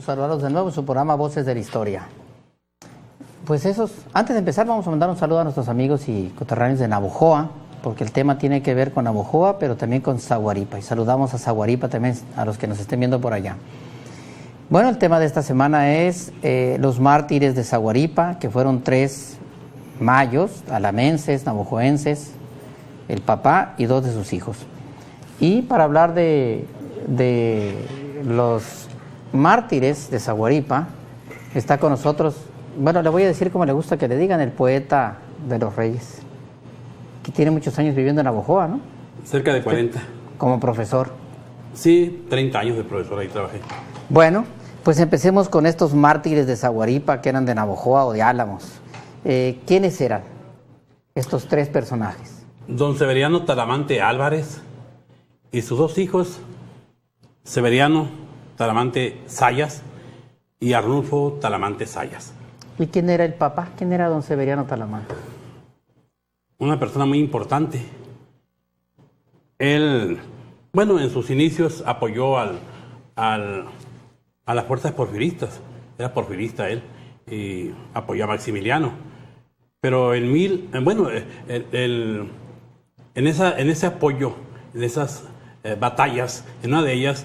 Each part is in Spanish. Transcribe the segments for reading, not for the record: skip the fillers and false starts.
Saludarlos de nuevo en su programa Voces de la Historia. Pues antes de empezar vamos a mandar un saludo a nuestros amigos y coterráneos de Navojoa, porque el tema tiene que ver con Navojoa, pero también con Zaguaripa, y saludamos a Zaguaripa también, a los que nos estén viendo por allá. Bueno, el tema de esta semana es los mártires de Zaguaripa, que fueron 3 mayos, alamenses, navojoenses, el papá y 2 de sus hijos. Y para hablar de los mártires de Zaguaripa, está con nosotros, bueno, le voy a decir como le gusta que le digan, el poeta de los Reyes, que tiene muchos años viviendo en Navojoa, ¿no? Cerca de 40. Como profesor. Sí, 30 años de profesor, ahí trabajé. Bueno, pues empecemos con estos mártires de Zaguaripa, que eran de Navojoa o de Álamos. ¿Quiénes eran estos 3 personajes? Don Severiano Talamante Álvarez y sus 2 hijos, Severiano Talamante Sayas y Arnulfo Talamante Sayas. ¿Y quién era el papá? ¿Quién era don Severiano Talamante? Una persona muy importante. Él, bueno, en sus inicios apoyó a las fuerzas porfiristas. Era porfirista él y apoyó a Maximiliano. Pero en ese apoyo, en esas batallas, en una de ellas,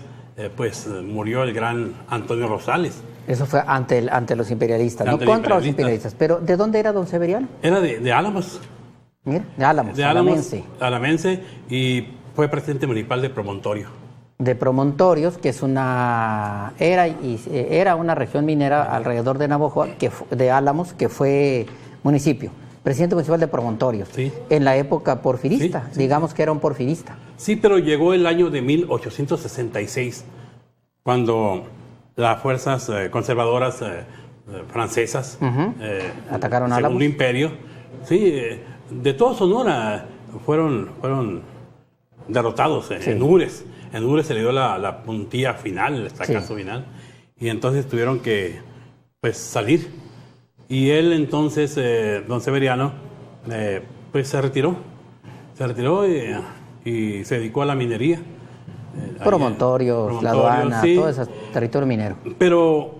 pues murió el gran Antonio Rosales. Eso fue ante los imperialistas, no contra los imperialistas. Pero ¿de dónde era don Severiano? Era de Álamos. Mira, de Álamos, alamense, y fue presidente municipal de Promontorio. De Promontorios, que es era una región minera alrededor de Navojoa, de Álamos, que fue municipio. Presidente municipal de Promontorios, sí. En la época porfirista, sí, digamos que era un porfirista. Sí, pero llegó el año de 1866, cuando las fuerzas conservadoras francesas atacaron a el Álamos. Segundo Imperio, sí, de todo Sonora fueron derrotados en Ures. En Ures se le dio la puntilla final, el fracaso final, y entonces tuvieron que salir. Y él entonces, don Severiano, pues se retiró y se dedicó a la minería. Promontorios, la aduana, sí, todo ese territorio minero. Pero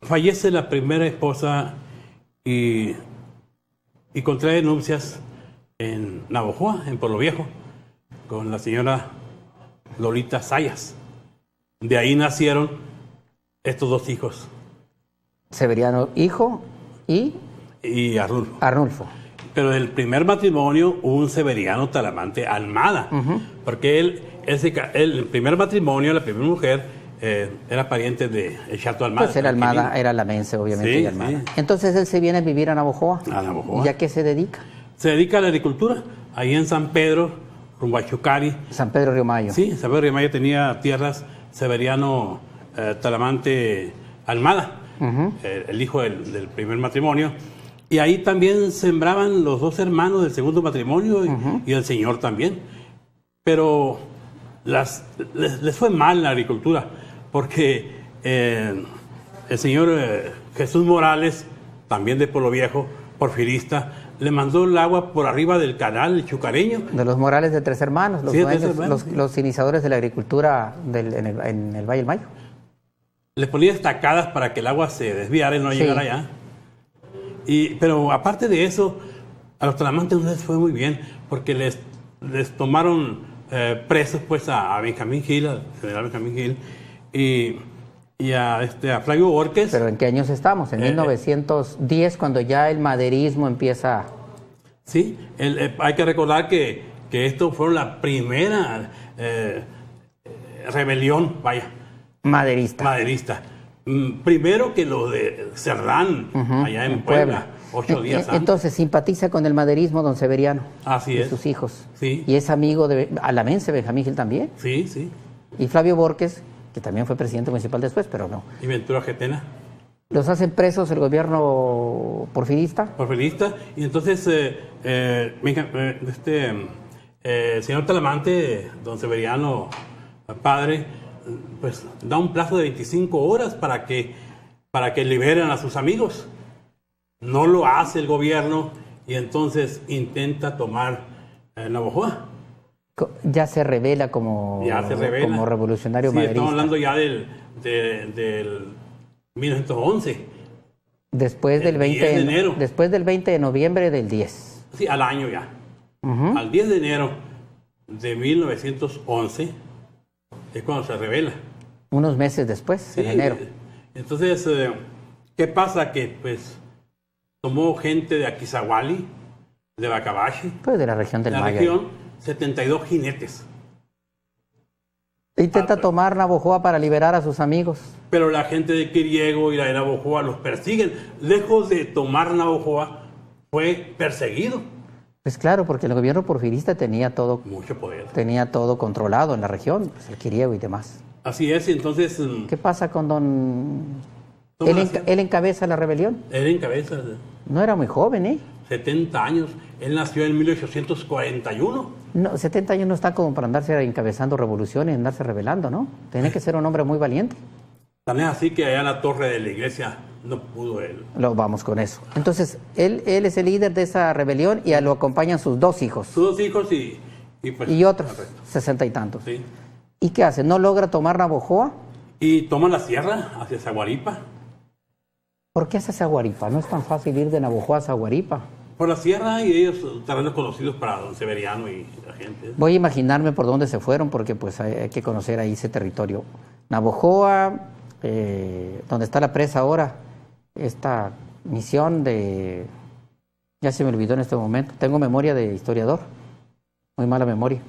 fallece la primera esposa y contrae nupcias en Navojoa, en Pueblo Viejo, con la señora Lolita Zayas. De ahí nacieron estos dos hijos. Severiano, hijo, y Arnulfo. Arnulfo. Pero del primer matrimonio hubo un Severiano Talamante Almada, porque el primer matrimonio, la primera mujer, era pariente de el Chato Almada. Pues era Almada, era alamense, obviamente, Sí, y Almada. sí. Entonces él se viene a vivir a Navojoa. A Navojoa. ¿Y a qué se dedica? Se dedica a la agricultura, ahí en San Pedro, rumbo a Chucari. San Pedro Río Mayo. Sí, San Pedro Río Mayo tenía tierras Severiano Talamante Almada, el hijo del primer matrimonio. Y ahí también sembraban los dos hermanos del segundo matrimonio y el señor también. Pero les fue mal la agricultura, porque el señor Jesús Morales, también de Pueblo Viejo, porfirista, le mandó el agua por arriba del canal chucareño. De los Morales de Tres Hermanos, los Sí, de dueños, Tres Hermanos, los iniciadores de la agricultura en el Valle del Mayo. Les ponía estacadas para que el agua se desviara y no llegara allá. Pero aparte de eso, a los talamantes no les fue muy bien, porque les tomaron presos pues a Benjamín Gil, al general Benjamín Gil, y a Flavio Borges. ¿Pero en qué años estamos? En 1910, cuando ya el maderismo empieza... Sí, hay que recordar que esto fue la primera rebelión, maderista. Primero que lo de Cerdán, allá en Puebla, 8 días antes. Entonces simpatiza con el maderismo don Severiano. Así y es. sus hijos. Sí. Y es amigo de alamense Benjamín Gil también. Sí, sí. Y Flavio Borges, que también fue presidente municipal después, pero no. Y Ventura Getena. ¿Los hacen presos el gobierno porfirista? Porfirista. Y entonces el señor Talamante, don Severiano, padre, pues da un plazo de 25 horas para que liberen a sus amigos. No lo hace el gobierno y entonces intenta tomar Navojoa. Ya se revela como revolucionario maderista. Estamos hablando ya del 1911. Después del 20 de enero. Después del 20 de noviembre del 10. Sí, al año ya. Al 10 de enero de 1911 es cuando se revela. Unos meses después, en enero. Entonces, ¿qué pasa? Que pues tomó gente de Aquizahuali, de Bacabachi. Pues de la región del Maya. 72 jinetes. Intenta tomar Navojoa para liberar a sus amigos. Pero la gente de Quiriego y la de Navojoa los persiguen. Lejos de tomar Navojoa, fue perseguido. Pues claro, porque el gobierno porfirista tenía todo... Mucho poder. Tenía todo controlado en la región, pues el Quiriego y demás. Así es, y entonces... ¿Qué pasa con don...? ¿Él encabeza la rebelión? Él encabeza. No era muy joven, ¿eh? 70 años. Él nació en 1841. No, 70 años no está como para andarse encabezando revoluciones, andarse rebelando, ¿no? Tiene que ser un hombre muy valiente. Tan es así que allá en la torre de la iglesia no pudo él. Vamos con eso. Entonces, él es el líder de esa rebelión y lo acompañan sus dos hijos. Sus dos hijos y pues... Y otros, 60 y tantos. Sí. ¿Y qué hace? ¿No logra tomar Navojoa? Y toma la sierra hacia Zaguaripa. ¿Por qué hace Zaguaripa? No es tan fácil ir de Navojoa a Zaguaripa. Por la sierra y ellos terrenos conocidos para don Severiano y la gente. Voy a imaginarme por dónde se fueron porque pues hay que conocer ahí ese territorio. Navojoa, donde está la presa ahora, esta misión de... Ya se me olvidó en este momento. Tengo memoria de historiador, muy mala memoria.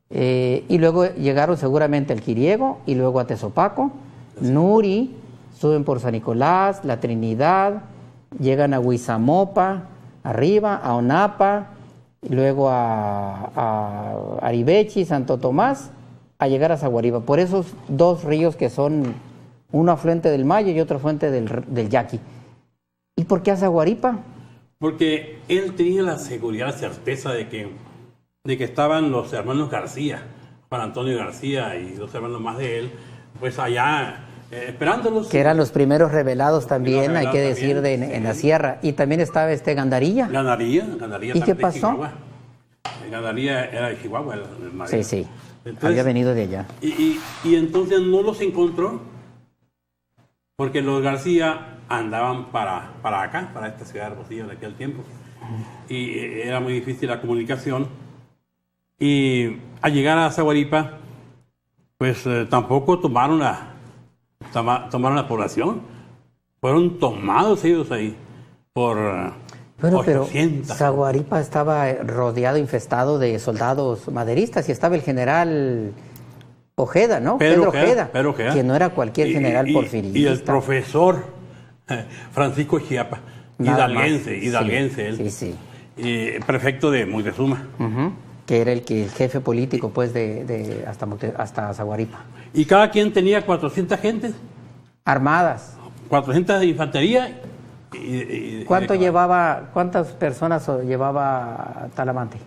Y luego llegaron seguramente al Quiriego y luego a Tezopaco, Nuri, suben por San Nicolás, La Trinidad, llegan a Huizamopa, arriba, a Onapa, y luego a Aribechi, Santo Tomás, a llegar a Zaguaripa. Por esos dos ríos que son uno afluente del Mayo y otro afluente del Yaqui. ¿Y por qué a Zaguaripa? Porque él tenía la seguridad, la certeza de que estaban los hermanos García, Juan Antonio García y dos hermanos más de él, pues allá esperándolos. Que eran los primeros rebelados también, hay que decir, en la sierra. Y también estaba Gandarilla. Gandarilla ¿Y qué pasó? Gandarilla era de Chihuahua. Sí. Entonces, había venido de allá. Y entonces no los encontró, porque los García andaban para acá, para esta ciudad de Hermosillo en aquel tiempo. Y era muy difícil la comunicación. Y al llegar a Zaguaripa, Pues tampoco tomaron la población. Fueron tomados ellos ahí por Bueno, 800. pero Zaguaripa estaba rodeado, infestado de soldados maderistas y estaba el general Ojeda, ¿no? Pedro Ojeda. Que no era cualquier general porfirista. Y el profesor Francisco Chiapa, hidalguense él. Sí. Prefecto de Moctezuma. Que era el jefe político, pues, hasta Zaguaripa. Y cada quien tenía 400 gentes. Armadas. 400 de infantería. ¿Cuántas personas llevaba Talamante?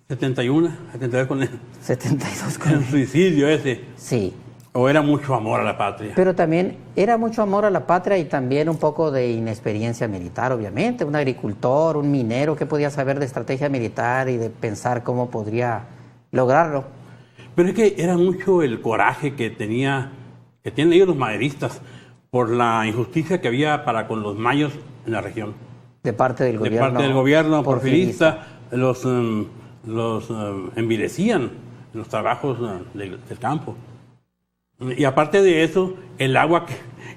72 con él. 72 con El él. suicidio ese. Sí. O era mucho amor a la patria. Pero también era mucho amor a la patria y también un poco de inexperiencia militar, obviamente. Un agricultor, un minero, que podía saber de estrategia militar y de pensar cómo podría lograrlo. Pero es que era mucho el coraje que tienen ellos los maderistas por la injusticia que había para con los mayos en la región. De parte del gobierno. De parte del gobierno porfirista, los envilecían en los trabajos del campo. Y aparte de eso, el agua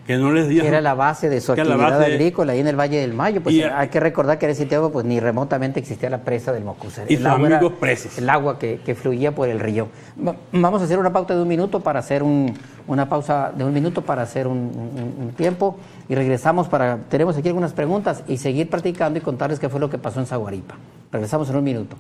que no les dieron. Que era la base de su actividad agrícola ahí en el Valle del Mayo. Pues hay que recordar que en ese tiempo pues ni remotamente existía la presa del Mocúzar. Y sus amigos presos. El agua que fluía por el río. Vamos a hacer una pauta de un minuto para hacer un tiempo y regresamos tenemos aquí algunas preguntas y seguir practicando y contarles qué fue lo que pasó en Zaguaripa. Regresamos en un minuto.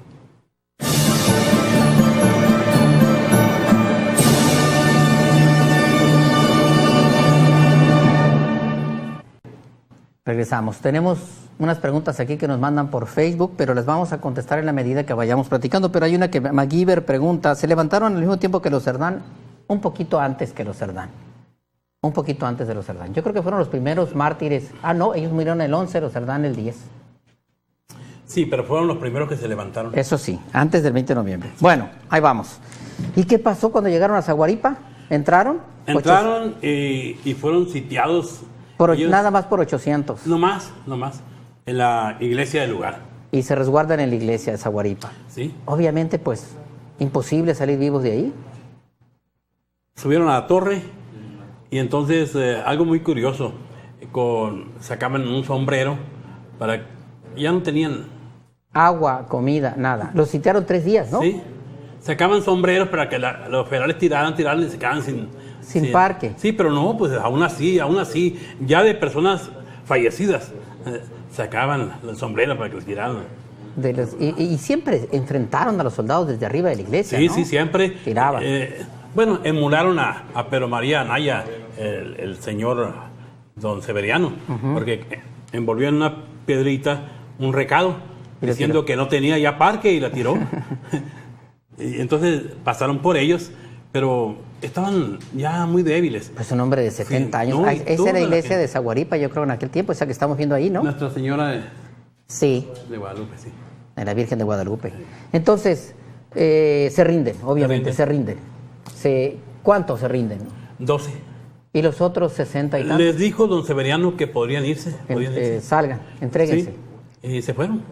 Regresamos. Tenemos unas preguntas aquí que nos mandan por Facebook, pero las vamos a contestar en la medida que vayamos platicando. Pero hay una que MacGyver pregunta, ¿se levantaron al mismo tiempo que los Cerdán? Un poquito antes que los Cerdán. Un poquito antes de los Cerdán. Yo creo que fueron los primeros mártires. No, ellos murieron el 11, los Cerdán el 10. Sí, pero fueron los primeros que se levantaron. Eso sí, antes del 20 de noviembre. Bueno, ahí vamos. ¿Y qué pasó cuando llegaron a Zaguaripa? ¿Entraron? Entraron y fueron sitiados. Nada más por 800. No más, en la iglesia del lugar. Y se resguardan en la iglesia de Zaguaripa. Sí. Obviamente, pues, imposible salir vivos de ahí. Subieron a la torre y entonces, algo muy curioso, sacaban un sombrero ya no tenían agua, comida, nada. Los sitiaron 3 días, ¿no? Sí. Sacaban sombreros para que los federales tiraran y se quedaban sin parque. Sí, pero no, pues aún así, ya de personas fallecidas, sacaban el sombrero para que los tiraran. Y siempre enfrentaron a los soldados desde arriba de la iglesia, sí, ¿no? Sí, siempre. Tiraban. Emularon a Pedro María Anaya, el señor don Severiano, porque envolvió en una piedrita un recado diciendo que no tenía ya parque y la tiró. Y entonces pasaron por ellos, pero estaban ya muy débiles. Pues un hombre de 70 años. Esa era la iglesia de Zaguaripa, yo creo, en aquel tiempo, esa que estamos viendo ahí, ¿no? Nuestra Señora de Guadalupe, sí. De la Virgen de Guadalupe. Entonces, se rinden, obviamente, se rinden. ¿Cuántos se rinden? 12. ¿Y los otros 60 y tantos? Les dijo don Severiano que podrían irse. Salgan, entréguense. Sí, y se fueron.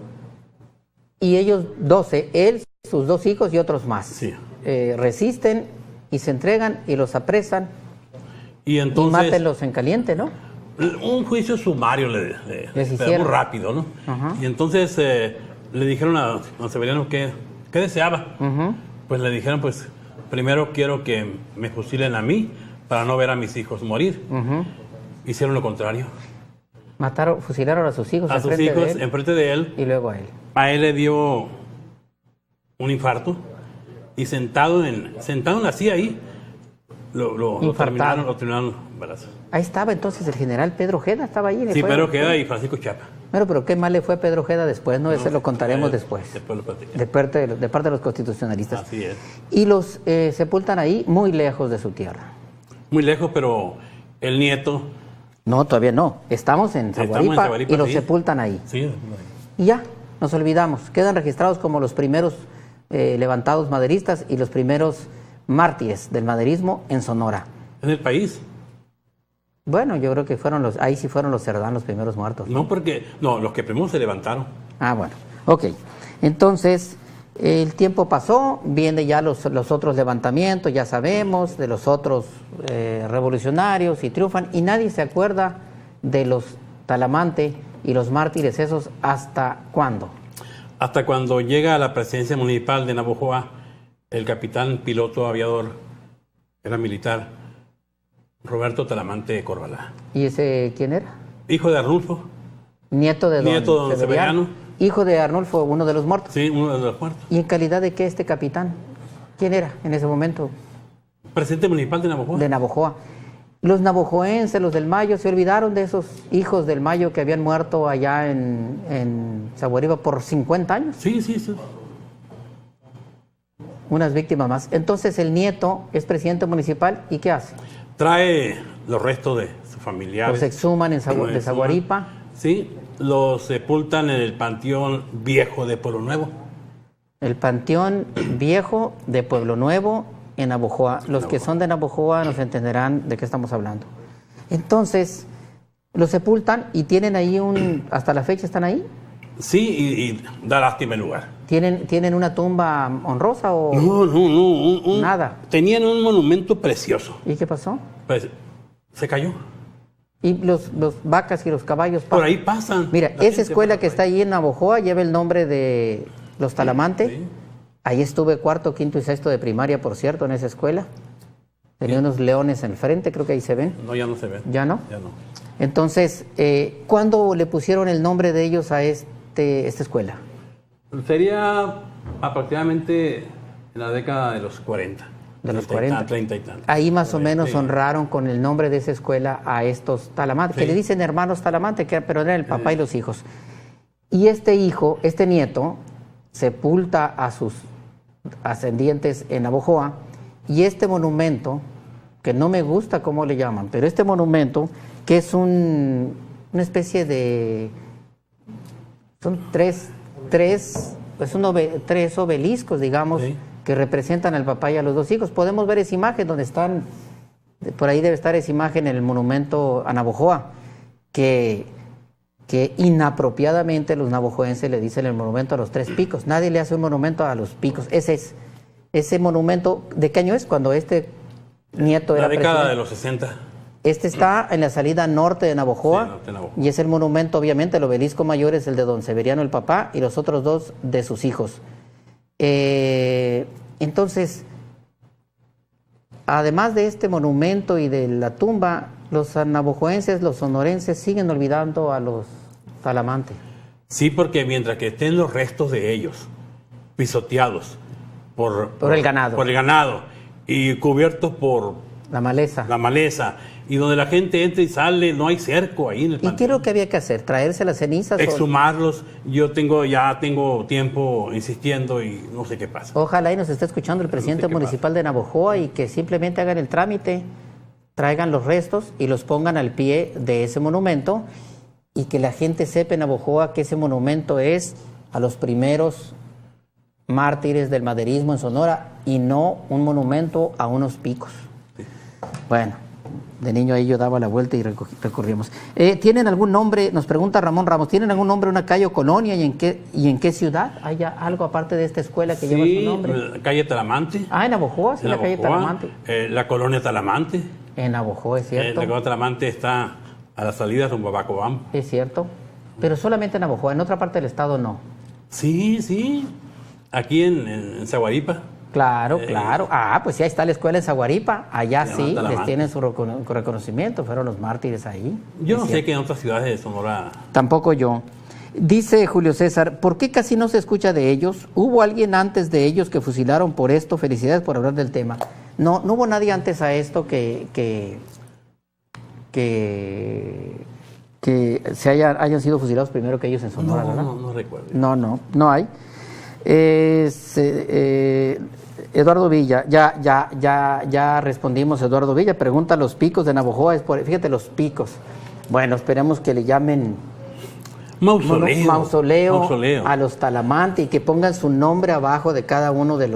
Y ellos 12, él, sus 2 hijos y otros más. Sí. Resisten y se entregan y los apresan. Y entonces, mátenlos en caliente, ¿no? Un juicio sumario les hicieron. Muy rápido, ¿no? Y entonces le dijeron a don Severiano qué deseaba. Pues le dijeron, pues, primero quiero que me fusilen a mí para no ver a mis hijos morir. Hicieron lo contrario. Fusilaron a sus hijos. Enfrente de él. Y luego a él. A él le dio un infarto y sentado en la silla ahí, lo terminaron balazos. Ahí estaba entonces el general Pedro Ojeda, estaba ahí. Sí, Pedro Ojeda y Francisco Chiapa. Pero qué mal le fue a Pedro Ojeda después, ¿no? Eso lo contaremos después. Después lo platicamos. De parte de los constitucionalistas. Así es. Y los sepultan ahí, muy lejos de su tierra. Muy lejos, pero el nieto... No, todavía no. Estamos en Zaguaripa y los sepultan ahí. Sí. Y ya, nos olvidamos. Quedan registrados como los primeros levantados maderistas y los primeros mártires del maderismo en Sonora. ¿En el país? Bueno, yo creo que ahí sí fueron los Cerdán los primeros muertos. No, los que primero se levantaron. Bueno. Ok. Entonces, El tiempo pasó, vienen ya los otros levantamientos, ya sabemos, de los otros revolucionarios y triunfan, y nadie se acuerda de los Talamante y los mártires esos. ¿Hasta cuándo? Hasta cuando llega a la presidencia municipal de Navojoa el capitán piloto aviador, era militar, Roberto Talamante Corbalá. ¿Y ese quién era? Hijo de Arnulfo. Nieto de don Severiano. Hijo de Arnulfo, uno de los muertos. Sí, uno de los muertos. ¿Y en calidad de qué este capitán? ¿Quién era en ese momento? Presidente municipal de Navojoa. De Navojoa. Los navojoenses, los del Mayo, se olvidaron de esos hijos del Mayo que habían muerto allá en Zaguaripa por 50 años. Sí. Unas víctimas más. Entonces el nieto es presidente municipal, ¿y qué hace? Trae los restos de sus familiares. Los exhuman de Zaguaripa. Sí, los sepultan en el Panteón Viejo de Pueblo Nuevo. El Panteón Viejo de Pueblo Nuevo en Navojoa. Los que son de Navojoa nos entenderán de qué estamos hablando. Entonces, los sepultan y tienen ahí hasta la fecha están ahí. Sí, y da lástima el lugar. ¿Tienen una tumba honrosa o...? No. Nada. Tenían un monumento precioso. ¿Y qué pasó? Pues se cayó. Y los vacas y los caballos pasan. Por ahí pasan. Mira, esa escuela que está ahí en Navojoa lleva el nombre de los Talamante. Sí. Ahí estuve cuarto, quinto y sexto de primaria, por cierto, en esa escuela. Tenía unos leones en el frente, creo que ahí se ven. No, ya no se ven. ¿Ya no? Ya no. Entonces, ¿cuándo le pusieron el nombre de ellos a esta escuela? Sería aproximadamente en la década de los 40. De los 40. 30 y tantos. Ahí más o menos honraron con el nombre de esa escuela a estos Talamante, que le dicen hermanos Talamante, pero eran el papá y los hijos. Y este nieto, sepulta a sus ascendientes en Navojoa, y este monumento, que no me gusta cómo le llaman, pero este monumento, que es una especie de... Son tres obeliscos, digamos, que representan al papá y a los dos hijos. Podemos ver esa imagen donde están, por ahí debe estar esa imagen en el monumento a Navojoa, que inapropiadamente los navojoenses le dicen el monumento a los tres picos. Nadie le hace un monumento a los picos. Ese monumento, ¿de qué año es? Cuando este nieto era presidente. La década de los 60. Este está en la salida norte de Navojoa, sí, norte de Navojoa. Y es el monumento, obviamente, el obelisco mayor es el de don Severiano, el papá, y los otros dos de sus hijos. Entonces, además de este monumento y de la tumba, los navojoenses, los sonorenses siguen olvidando a los Talamante. Sí, porque mientras que estén los restos de ellos pisoteados por el ganado y cubiertos por la maleza, y donde la gente entra y sale, no hay cerco ahí en el panteón. ¿Y qué es lo que había que hacer? ¿Traerse las cenizas? Exhumarlos. Yo tengo tiempo insistiendo y no sé qué pasa. Ojalá y nos esté escuchando el presidente municipal de Navojoa y que simplemente hagan el trámite, traigan los restos y los pongan al pie de ese monumento, y que la gente sepa en Navojoa que ese monumento es a los primeros mártires del maderismo en Sonora y no un monumento a unos picos. Sí. Bueno, de niño ahí yo daba la vuelta y recorríamos. ¿Tienen algún nombre? Nos pregunta Ramón Ramos, ¿tienen algún nombre, una calle o colonia y en qué ciudad? ¿Hay algo aparte de esta escuela que lleva su nombre? La calle Talamante. En Navojoa, sí, la calle Talamante. La colonia Talamante. En Navojoa, es cierto. La colonia Talamante está a la salida rumbo a Bacobam. Es cierto, pero solamente en Navojoa, en otra parte del estado no. Sí, aquí en Zaguaripa. Claro. Pues sí, ahí está la escuela en Zaguaripa. Allá sí, les tienen su reconocimiento. Fueron los mártires ahí. Yo no sé que en otras ciudades de Sonora. Tampoco yo. Dice Julio César, ¿por qué casi no se escucha de ellos? ¿Hubo alguien antes de ellos que fusilaron por esto? Felicidades por hablar del tema. No hubo nadie antes a esto que hayan sido fusilados primero que ellos en Sonora, ¿verdad? No recuerdo. No hay. Eduardo Villa, ya respondimos. Eduardo Villa pregunta, los picos de Navojoa, fíjate los picos. Bueno, esperemos que le llamen mausoleo a los Talamante y que pongan su nombre abajo de cada uno de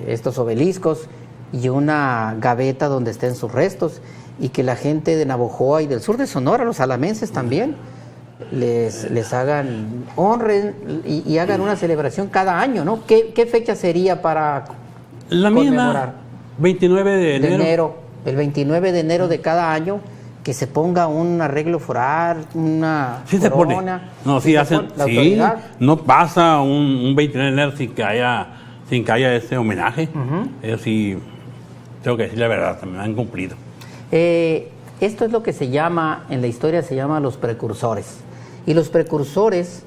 estos obeliscos y una gaveta donde estén sus restos, y que la gente de Navojoa y del sur de Sonora, los alamenses también, les hagan, honren y hagan una celebración cada año, ¿no? ¿Qué fecha sería para la conmemorar? misma, 29 de enero. El 29 de enero de cada año, que se ponga un arreglo floral, una Sí se pone. corona. No, sí hacen. La Sí, autoridad. no pasa un 29 de enero sin que haya ese homenaje. Eso sí, tengo que decir la verdad, también han cumplido. Esto es lo que se llama, en la historia se llama los precursores. Y los precursores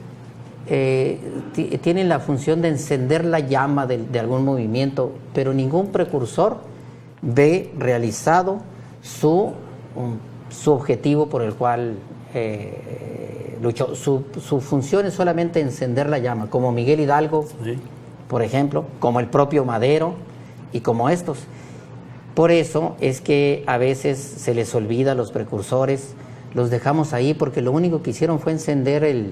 tienen la función de encender la llama de algún movimiento, pero ningún precursor ve realizado su objetivo por el cual luchó. Su función es solamente encender la llama, como Miguel Hidalgo, Sí. por ejemplo, como el propio Madero y como estos. Por eso es que a veces se les olvida a los precursores, los dejamos ahí porque lo único que hicieron fue encender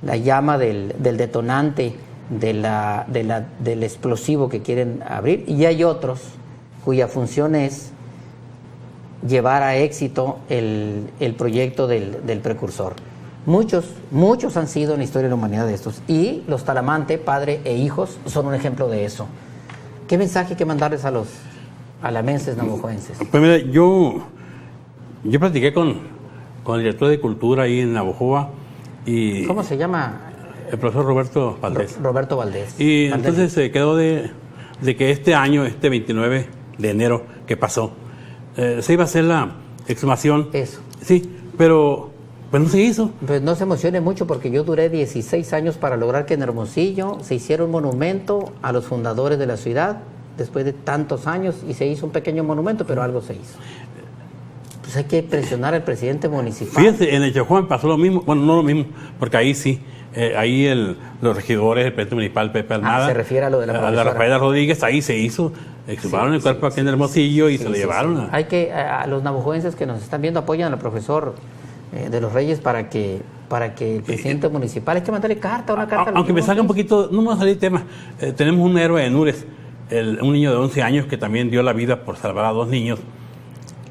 la llama del detonante, del explosivo que quieren abrir, y hay otros cuya función es llevar a éxito el proyecto del precursor. Muchos han sido en la historia de la humanidad de estos, y los Talamante, padre e hijos, son un ejemplo de eso. ¿Qué mensaje hay que mandarles a los alamenses navajoenses? Pues mira, yo platiqué con el director de Cultura ahí en Navojoa y ¿Cómo se llama? el profesor Roberto Valdés. Roberto Valdés. Y Valdés. entonces se quedó de que este año, este 29 de enero que pasó, se iba a hacer la exhumación. Eso. Sí, pero pues no se hizo. Pues no se emocione mucho porque yo duré 16 años para lograr que en Hermosillo se hiciera un monumento a los fundadores de la ciudad después de tantos años, y se hizo un pequeño monumento, pero algo se hizo. Pues hay que presionar al presidente municipal. Fíjense, en el Chajuán pasó lo mismo, bueno, no lo mismo, porque ahí sí, ahí los regidores, el presidente municipal Pepe Almada, se refiere a lo de la profesora. Rafaela Rodríguez, ahí se hizo, exhumaron el cuerpo aquí en Hermosillo y se lo llevaron. Hay que, a los navajoenses que nos están viendo, apoyan al profesor de los Reyes para que el presidente municipal, hay que mandarle una carta. Aunque me salga un poquito, no me va a salir tema, tenemos un héroe en Ures, un niño de 11 años que también dio la vida por salvar a 2 niños,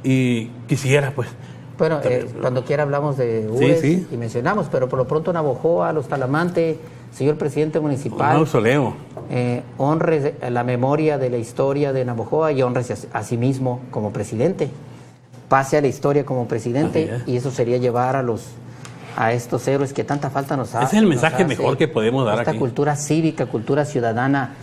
y quisiera pues... Bueno, cuando quiera hablamos de Ures sí. y mencionamos, pero por lo pronto Navojoa, los Talamante, señor presidente municipal, Un mausoleo. honre la memoria de la historia de Navojoa y honre a sí mismo como presidente. Pase a la historia como presidente, y eso sería llevar a estos héroes que tanta falta nos hace. Ese es el mensaje mejor que podemos dar esta aquí. Cultura cívica, cultura ciudadana,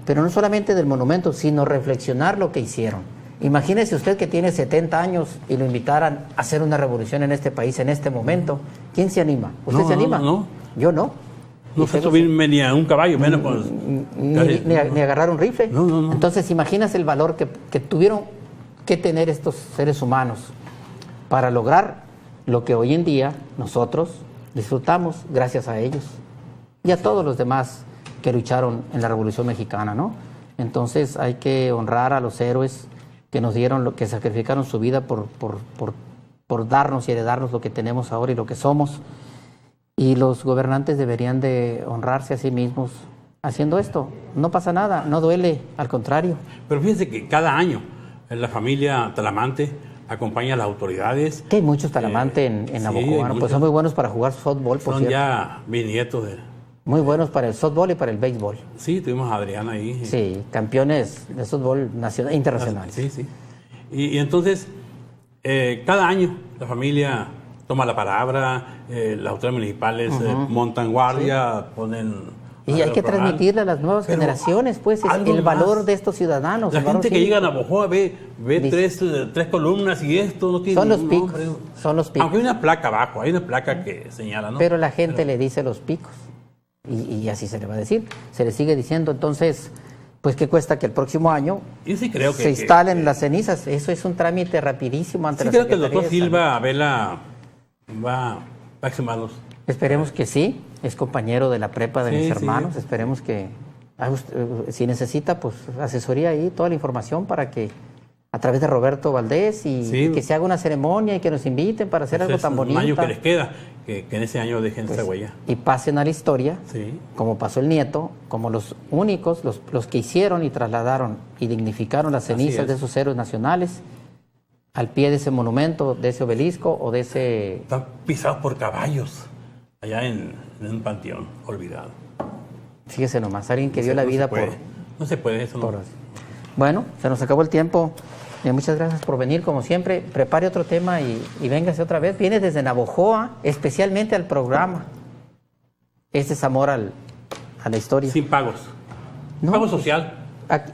pero no solamente del monumento, sino reflexionar lo que hicieron. Imagínese usted que tiene 70 años y lo invitaran a hacer una revolución en este país en este momento. ¿Quién se anima? ¿Usted se anima? No. Yo no. No sé subirme ni a un caballo, menos pues, ni agarrar un rifle. No. Entonces, imagínese el valor que tuvieron que tener estos seres humanos para lograr lo que hoy en día nosotros disfrutamos gracias a ellos y a todos los demás que lucharon en la Revolución Mexicana, ¿no? Entonces hay que honrar a los héroes que nos dieron, que sacrificaron su vida por darnos y heredarnos lo que tenemos ahora y lo que somos. Y los gobernantes deberían de honrarse a sí mismos haciendo esto. No pasa nada, no duele, al contrario. Pero fíjense que cada año la familia Talamante acompaña a las autoridades. Que hay muchos Talamante en Navojoa, ¿no? Pues son muy buenos para jugar softball, por Son cierto. ya bisnietos de... Muy buenos para el softball y para el béisbol. Sí, tuvimos a Adriana ahí. Sí, campeones de softball nacional, internacionales. Sí. Y entonces, cada año la familia toma la palabra, las autoridades municipales montan guardia, ponen... Y hay que transmitirle a las nuevas generaciones, pues, el valor de estos ciudadanos. La gente que llega a Navojoa ve tres columnas y esto no tiene... Son los picos, son los picos. Aunque hay una placa abajo, hay una placa que señala, ¿no? Pero la gente le dice los picos. Y así se le va a decir. Se le sigue diciendo, entonces, pues, ¿qué cuesta que el próximo año Yo sí creo que, se instalen las cenizas? Eso es un trámite rapidísimo ante la creo que el Secretaría doctor de Salud. Silva Vela va a exhumarlos. Esperemos que sí, es compañero de la prepa de mis hermanos, esperemos que, si necesita, pues asesoría ahí, toda la información para que, a través de Roberto Valdés, y que se haga una ceremonia y que nos inviten para hacer algo tan bonito. Un año que les queda, que en ese año dejen esa huella. Y pasen a la historia, como pasó el nieto, como los únicos, los que hicieron y trasladaron y dignificaron las cenizas de esos héroes nacionales al pie de ese monumento, de ese obelisco o de ese... Están pisados por caballos. allá en un panteón olvidado. Fíjese nomás, alguien que dio la vida por... No se puede, eso no. Bueno, se nos acabó el tiempo. Muchas gracias por venir, como siempre. Prepare otro tema y véngase otra vez. Viene desde Navojoa, especialmente al programa. Este es amor a la historia. Sin pagos. No, pago social.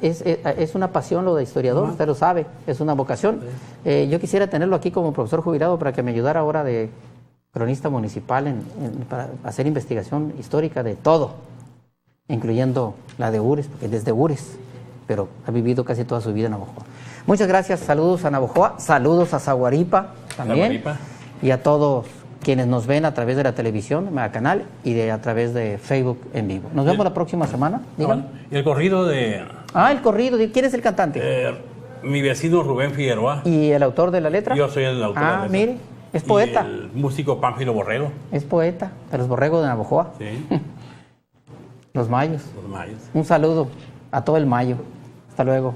Es una pasión lo de historiador, usted lo sabe, es una vocación. Yo quisiera tenerlo aquí como profesor jubilado para que me ayudara ahora de cronista municipal para hacer investigación histórica de todo, incluyendo la de Ures, porque desde Ures, pero ha vivido casi toda su vida en Navojoa. Muchas gracias, saludos a Navojoa, saludos a Zaguaripa también, y a todos quienes nos ven a través de la televisión, Mega Canal, y a través de Facebook en vivo. Nos vemos la próxima semana. Y el corrido de... el corrido. ¿Quién es el cantante? Mi vecino Rubén Figueroa. ¿Y el autor de la letra? Yo soy el autor de la letra. Mire, es poeta. Y el músico Pánfilo Borrego. Es poeta, de los borregos de Navojoa. Sí. Los mayos. Los mayos. Un saludo a todo el mayo. Hasta luego.